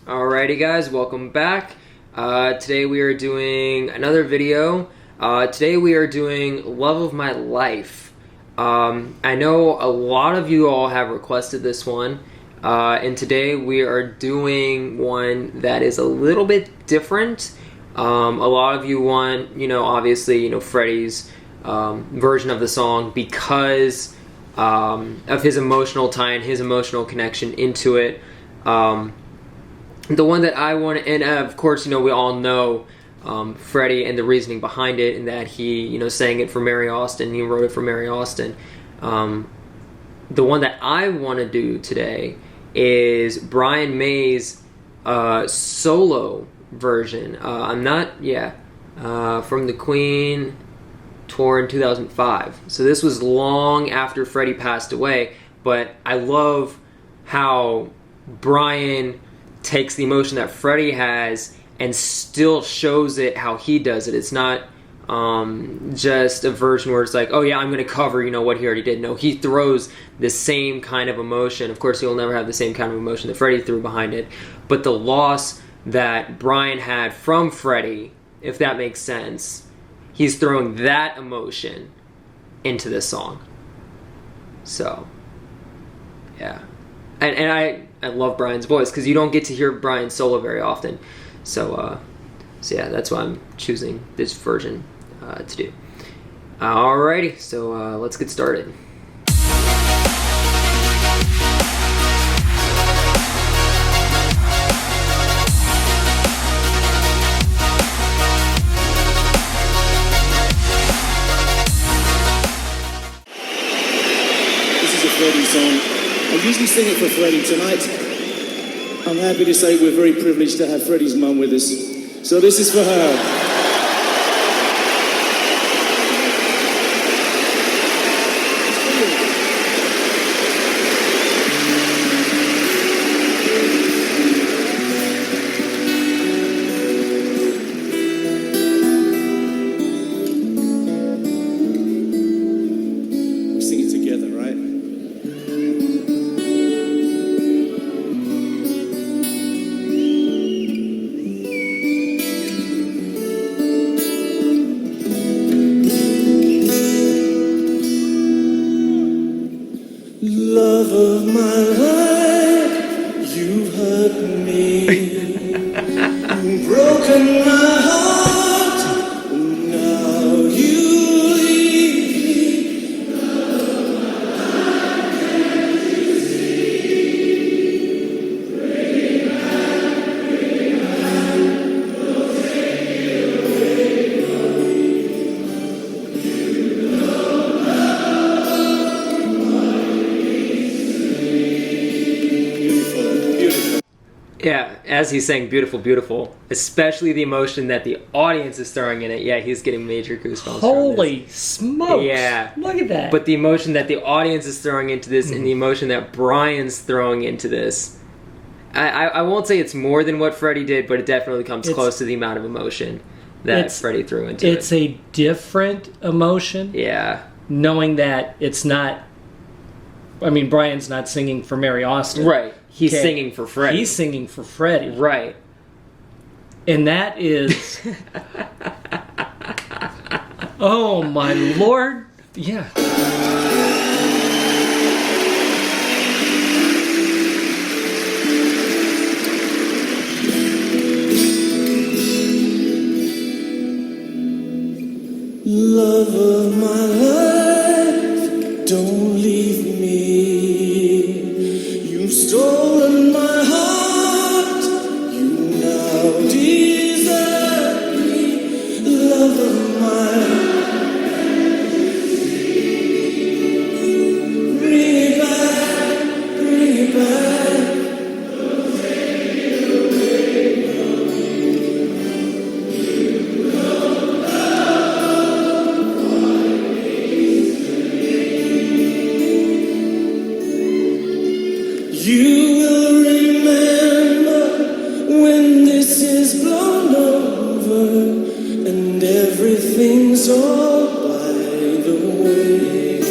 Alrighty guys, welcome back. Today we are doing another video. Today we are doing Love of My Life. I know a lot of you all have requested this one, and today we are doing one that is a little bit different. A lot of you want, obviously, Freddie's version of the song because of his emotional tie and his emotional connection into it. The one that I want, and of course, we all know Freddie and the reasoning behind it, and that he, sang it for Mary Austin. He wrote it for Mary Austin. The one that I want to do today is Brian May's solo version. From the Queen tour in 2005. So this was long after Freddie passed away, but I love how Brian takes the emotion that Freddie has and still shows it how he does it. It's not just a version where it's like, oh yeah, I'm going to cover, what he already did. No, he throws the same kind of emotion. Of course, he'll never have the same kind of emotion that Freddie threw behind it, but the loss that Brian had from Freddie, if that makes sense, he's throwing that emotion into this song. So, yeah. And I love Brian's voice because you don't get to hear Brian solo very often. So yeah, that's why I'm choosing this version to do. Alrighty, so let's get started. This is a Freddie song. I usually sing it for Freddie. Tonight, I'm happy to say we're very privileged to have Freddie's mum with us. So this is for her. We sing it together, right? Love of my life, you've hurt me, you've broken my heart, now you leave me. Love of my life, can't you see? Bring me back, we'll take you away from me. You know Yeah, as he's saying beautiful, beautiful, especially the emotion that the audience is throwing in it. Yeah, he's getting major goosebumps. Holy smokes. Yeah. Look at that. But the emotion that the audience is throwing into this and the emotion that Brian's throwing into this, I won't say it's more than what Freddie did, but it definitely comes close to the amount of emotion that Freddie threw into it. It's a different emotion. Yeah. Knowing that it's not, Brian's not singing for Mary Austin. Right. He's singing for Freddie. He's singing for Freddie. Right. And that is... oh, my Lord. Yeah. Love of my life, don't leave me. You've stolen my heart, you now desert me. Love of my life, bring it back, bring it back. Don't take it away from me. You know love, what it means to me. You will remember when this is blown over and everything's all by the way.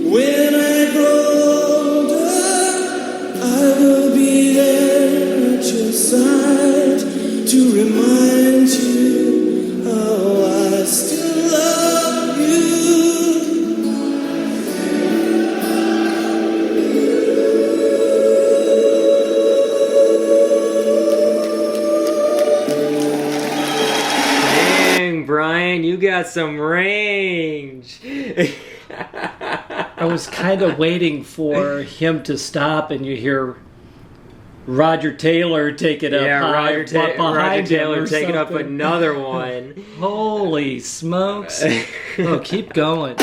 When I grow older, I will be got some range. I was kind of waiting for him to stop, and you hear Roger Taylor take it up. Yeah, high, Roger Taylor taking up something. another one. Holy smokes. Oh, keep going.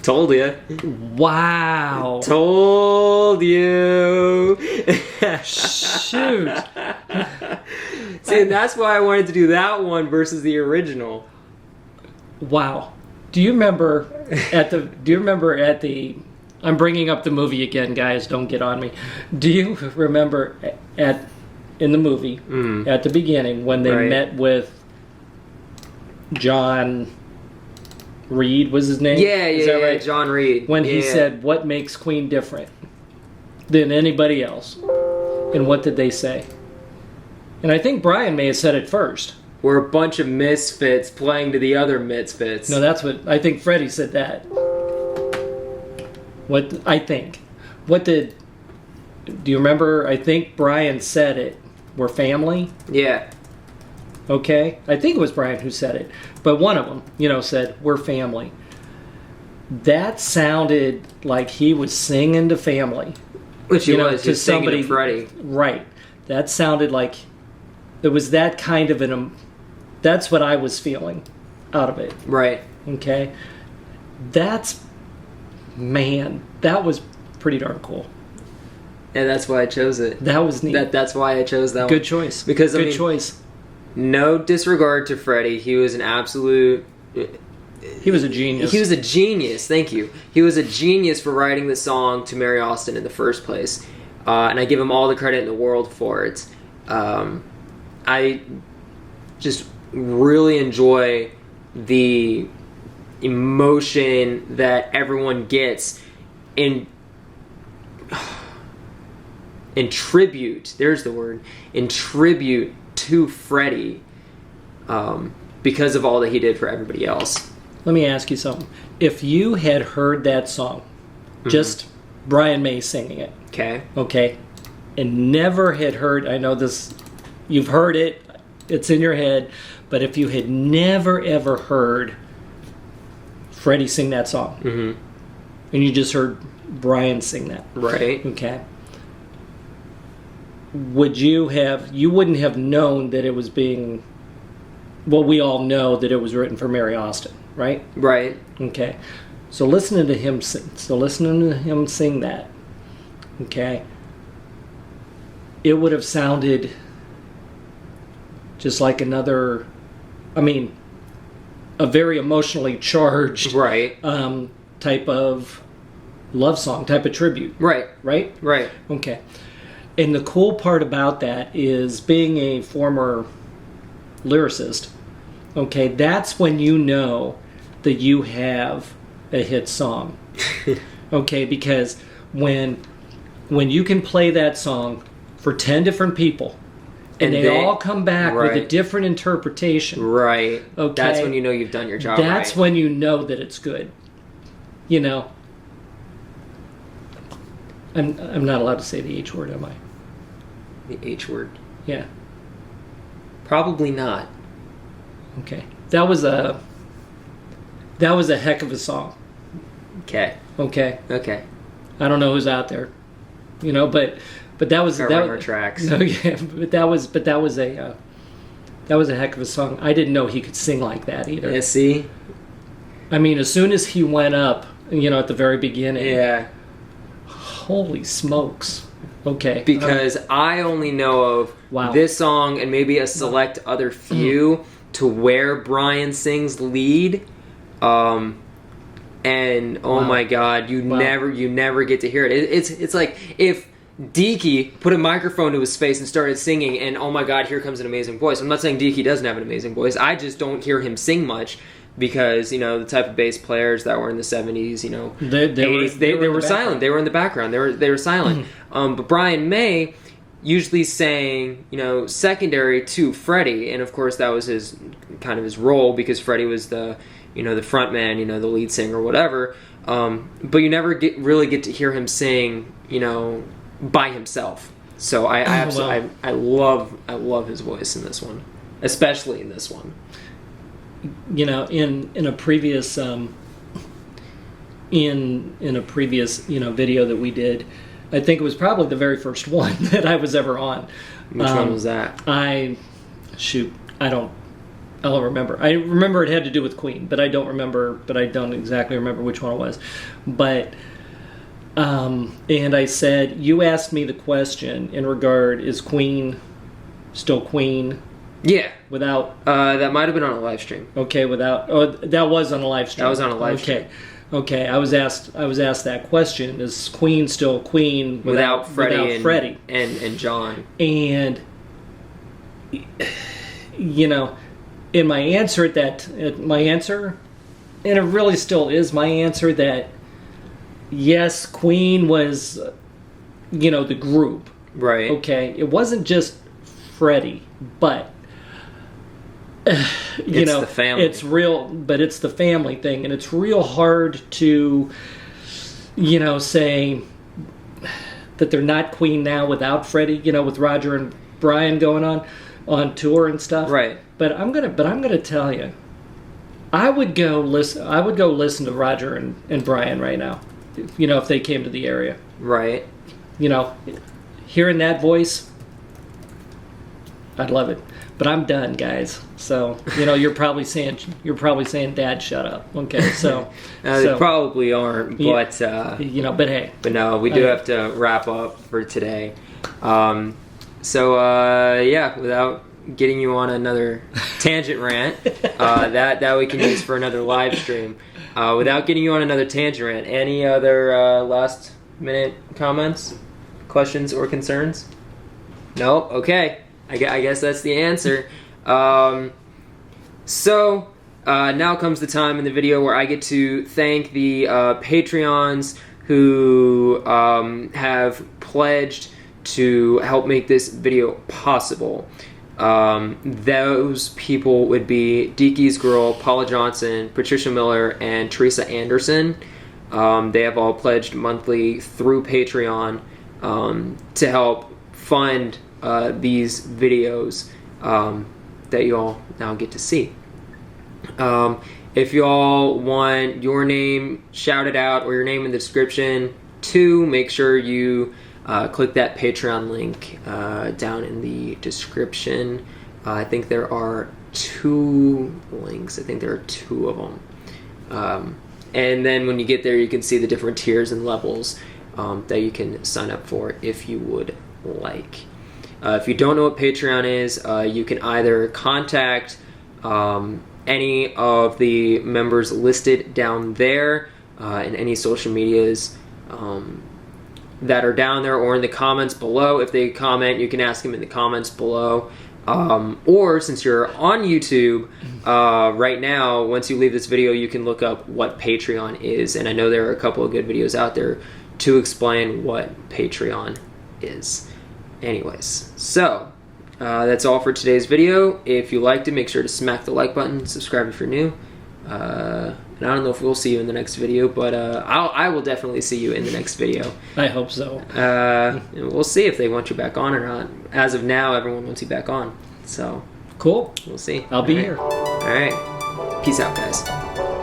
Told you. Wow. Told you. Shoot. See, and that's why I wanted to do that one versus the original. Wow. Do you remember at the I'm bringing up the movie again, guys, don't get on me. Do you remember in the movie at the beginning when they met with John Reed was his name? Yeah, Is that right? John Reed. When he said, "What makes Queen different than anybody else?" And what did they say? And I think Brian may have said it first. We're a bunch of misfits playing to the other misfits. No, that's what I think. Freddie said that. What I think. What did? Do you remember? I think Brian said it. We're family. Yeah. Okay, I think it was Brian who said it, but one of them, said we're family. That sounded like he was singing to family, Which he was. He was singing somebody. to Freddie. Right. That sounded like it was that kind of that's what I was feeling out of it. Right. Okay. That was pretty darn cool. And that's why I chose it. That was neat. That's why I chose that one. Good choice. Because Good choice. No disregard to Freddie. He was an absolute... He was a genius. He was a genius, thank you. He was a genius for writing the song to Mary Austin in the first place. And I give him all the credit in the world for it. I just really enjoy the emotion that everyone gets in tribute. There's the word. In tribute to Freddie, because of all that he did for everybody else. Let me ask you something. If you had heard that song, just Brian May singing it, okay, and never had heard, I know this, you've heard it, it's in your head, but if you had never ever heard Freddie sing that song, and you just heard Brian sing that, right? Okay. You wouldn't have known that it was being, well, we all know that it was written for Mary Austin, right? Right. Okay. So listening to him sing that, okay, it would have sounded just like a very emotionally charged type of love song, type of tribute. Right. Right? Right. Okay. And the cool part about that is, being a former lyricist, okay, that's when you know that you have a hit song. Okay, because when you can play that song for 10 different people and they all come back with a different interpretation. Right. Okay. That's when you know you've done your job. That's when you know that it's good. I'm not allowed to say the H word, am I? The H word? Yeah. Probably not. Okay. That was a heck of a song. Okay. Okay. Okay. I don't know who's out there, but that was our tracks. No, yeah, but that was a heck of a song. I didn't know he could sing like that either. Yeah. See. I mean, as soon as he went up, at the very beginning. Yeah. Holy smokes. Okay. Because I only know of this song and maybe a select other few to where Brian sings lead. And oh my God, you never get to hear it. It's like if Deaky put a microphone to his face and started singing, and oh my god, here comes an amazing voice. I'm not saying Deaky doesn't have an amazing voice. I just don't hear him sing much because, you know, the type of bass players that were in the 70s, you know, they 80s, they were silent. They were in the background. They were silent. But Brian May usually sang, you know, secondary to Freddie, and of course that was his kind of his role because Freddie was the, you know, the front man, you know, the lead singer or whatever. But you never really get to hear him sing, you know, by himself. So I absolutely I love his voice in this one, especially in this one. You know, in a previous in a previous, you know, video that we did, I think it was probably the very first one that I was ever on. Which one was that? I don't remember. I remember it had to do with Queen, but I don't exactly remember which one it was. But and I said, you asked me the question in regard, is Queen still Queen? Yeah. Without that might have been on a live stream. Okay, without that was on a live stream. That was on a live stream. Okay. I was asked that question: is Queen still Queen without Freddie and John? And you know, in my answer and it really still is my answer, that yes, Queen was, you know, the group, right? Okay, it wasn't just Freddie, but you know, the family. It's real, but it's the family thing, and it's real hard to, you know, say that they're not Queen now without Freddie, you know, with Roger and Brian going on tour and stuff. Right. But I'm gonna tell you, I would go listen to Roger and Brian right now, you know, if they came to the area. Right. You know, hearing that voice, I'd love it. But I'm done, guys. So, you know, you're probably saying, Dad, shut up. Okay, so they probably aren't, but you know, but hey, but no, we do have to wrap up for today. Yeah, without getting you on another tangent rant, that we can use for another live stream. Without getting you on another tangent rant, any other last minute comments, questions, or concerns? No? Okay. I guess that's the answer. So now comes the time in the video where I get to thank the Patreons who have pledged to help make this video possible. Those people would be Deakys Girl, Paula Johnson, Patricia Miller, and Teresa Anderson. They have all pledged monthly through Patreon to help fund these videos that you all now get to see. If you all want your name shouted out or your name in the description too, make sure you click that Patreon link down in the description. I think there are 2 links. I think there are 2 of them. And then when you get there, you can see the different tiers and levels that you can sign up for if you would like. If you don't know what Patreon is, you can either contact any of the members listed down there in any social medias that are down there, or in the comments below. If they comment, you can ask them in the comments below. Or since you're on YouTube right now, once you leave this video, you can look up what Patreon is. And I know there are a couple of good videos out there to explain what Patreon is. Anyways, so that's all for today's video. If you liked it, make sure to smack the like button, subscribe if you're new. And I don't know if we'll see you in the next video, but I will definitely see you in the next video. I hope so. And we'll see if they want you back on or not. As of now, everyone wants you back on. So cool. We'll see. I'll be here. All right. Peace out, guys.